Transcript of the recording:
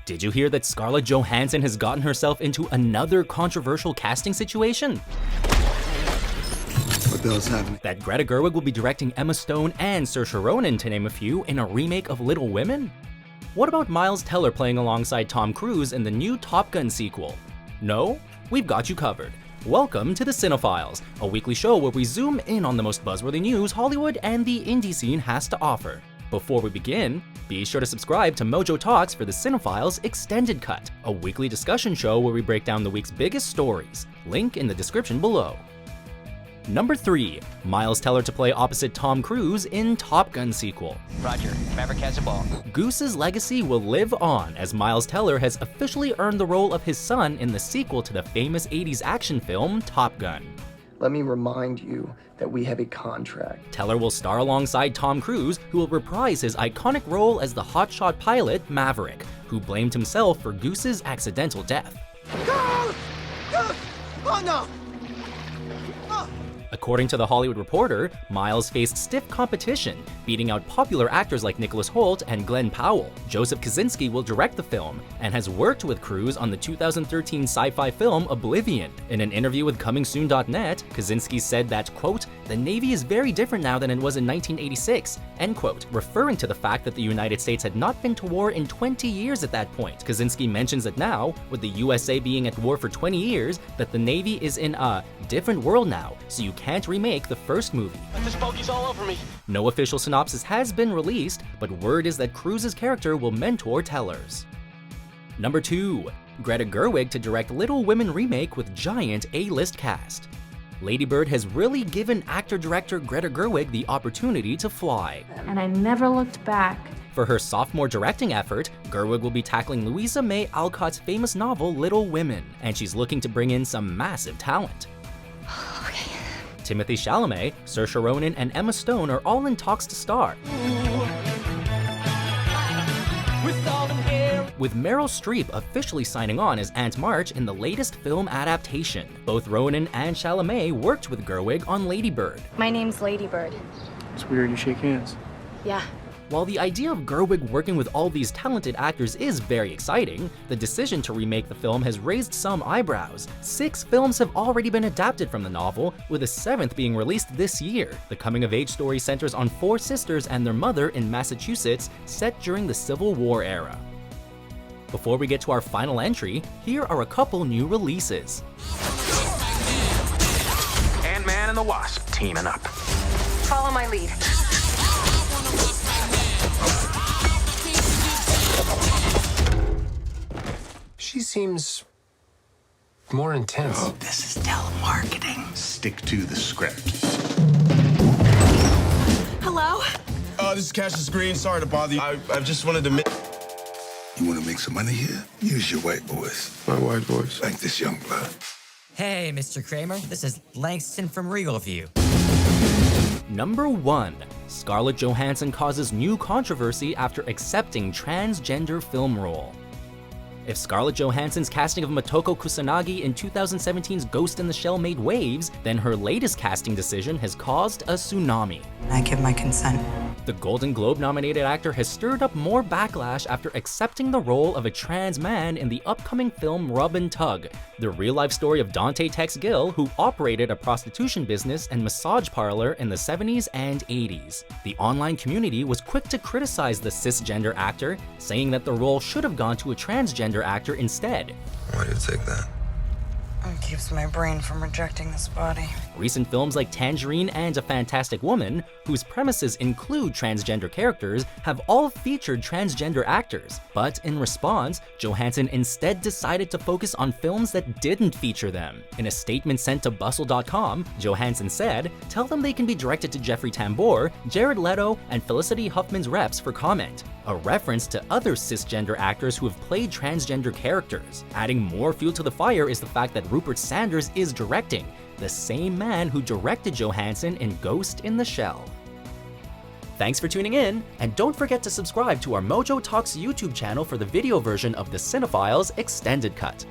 Did you hear that Scarlett Johansson has gotten herself into another controversial casting situation? What the hell's happening? That Greta Gerwig will be directing Emma Stone and Saoirse Ronan, to name a few, in a remake of Little Women? What about Miles Teller playing alongside Tom Cruise in the new Top Gun sequel? No? We've got you covered. Welcome to the CineFiles, a weekly show where we zoom in on the most buzzworthy news Hollywood and the indie scene has to offer. Before we begin, be sure to subscribe to Mojo Talks for the CineFiles Extended Cut, a weekly discussion show where we break down the week's biggest stories. Link in the description below. Number 3. Miles Teller to play opposite Tom Cruise in Top Gun sequel. Roger, Maverick has a ball. Goose's legacy will live on as Miles Teller has officially earned the role of his son in the sequel to the famous 80s action film Top Gun. Let me remind you that we have a contract. Teller will star alongside Tom Cruise, who will reprise his iconic role as the hotshot pilot Maverick, who blamed himself for Goose's accidental death. Goose! Goose! Oh no! According to The Hollywood Reporter, Miles faced stiff competition, beating out popular actors like Nicholas Hoult and Glenn Powell. Joseph Kosinski will direct the film, and has worked with Cruise on the 2013 sci-fi film Oblivion. In an interview with ComingSoon.net, Kosinski said that, quote, "The Navy is very different now than it was in 1986, end quote, referring to the fact that the United States had not been to war in 20 years at that point. Kosinski mentions that now, with the USA being at war for 20 years, that the Navy is in a different world now, so you can't remake the first movie. This bogey's all over me. No official synopsis has been released, but word is that Cruise's character will mentor Teller's. Number 2. Greta Gerwig to direct Little Women remake with giant A-list cast. Lady Bird has really given actor-director Greta Gerwig the opportunity to fly. And I never looked back. For her sophomore directing effort, Gerwig will be tackling Louisa May Alcott's famous novel Little Women, and she's looking to bring in some massive talent. Timothée Chalamet, Saoirse Ronan, and Emma Stone are all in talks to star, with Meryl Streep officially signing on as Aunt March in the latest film adaptation. Both Ronan and Chalamet worked with Gerwig on Lady Bird. My name's Lady Bird. It's weird you shake hands. Yeah. While the idea of Gerwig working with all these talented actors is very exciting, the decision to remake the film has raised some eyebrows. 6 films have already been adapted from the novel, with a 7th being released this year. The coming-of-age story centers on 4 sisters and their mother in Massachusetts, set during the Civil War era. Before we get to our final entry, here are a couple new releases. Ant-Man and the Wasp teaming up. Follow my lead. She seems more intense. Oh, this is telemarketing. Stick to the script. Hello? This is Cassius Green. Sorry to bother you. I just wanted to You want to make some money here? Use your white voice. My white voice. Like this young blood. Hey, Mr. Kramer. This is Langston from Regal View. Number 1. Scarlett Johansson causes new controversy after accepting transgender film role. If Scarlett Johansson's casting of Motoko Kusanagi in 2017's Ghost in the Shell made waves, then her latest casting decision has caused a tsunami. I give my consent. The Golden Globe-nominated actor has stirred up more backlash after accepting the role of a trans man in the upcoming film Rub and Tug, the real-life story of Dante Tex Gill, who operated a prostitution business and massage parlor in the 70s and 80s. The online community was quick to criticize the cisgender actor, saying that the role should have gone to a transgender actor instead. Why do you take that? It keeps my brain from rejecting this body. Recent films like Tangerine and A Fantastic Woman, whose premises include transgender characters, have all featured transgender actors. But in response, Johansson instead decided to focus on films that didn't feature them. In a statement sent to Bustle.com, Johansson said, "Tell them they can be directed to Jeffrey Tambor, Jared Leto, and Felicity Huffman's reps for comment," a reference to other cisgender actors who have played transgender characters. Adding more fuel to the fire is the fact that Rupert Sanders is directing, the same man who directed Johansson in Ghost in the Shell. Thanks for tuning in, and don't forget to subscribe to our Mojo Talks YouTube channel for the video version of the CineFiles Extended Cut.